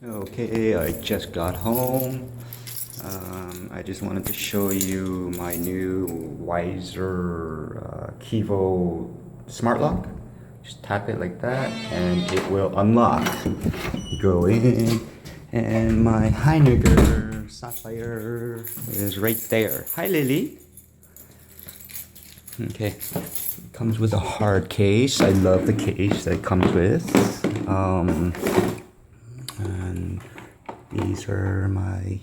Okay, I just got home. I just wanted to show you my new Wiser Kivo smart lock. Just tap it like that and it will unlock. Go in and my Heiniger Sapphire is right there. Hi Lily. Okay, comes with a hard case. I love the case that it comes with. And these are my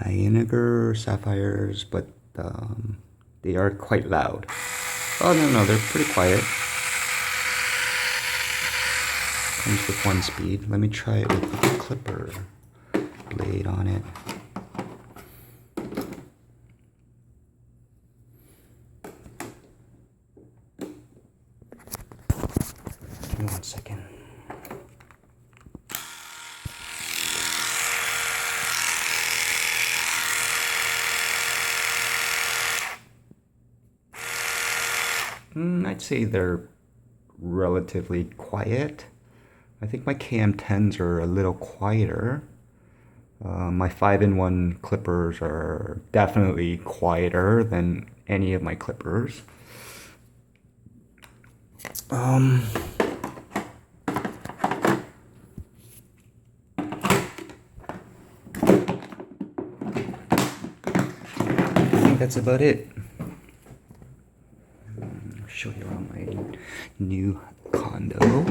Heiniger Sapphires, but they are quite loud. Oh no, they're pretty quiet. Comes with one speed. Let me try it with the clipper blade on it. Give me 1 second. I'd say they're relatively quiet. I think my KM10s are a little quieter. My 5-in-1 clippers are definitely quieter than any of my clippers. I think that's about it. I'll show you around my new condo.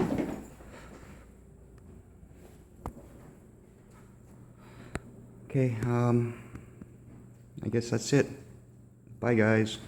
Okay, I guess that's it. Bye guys.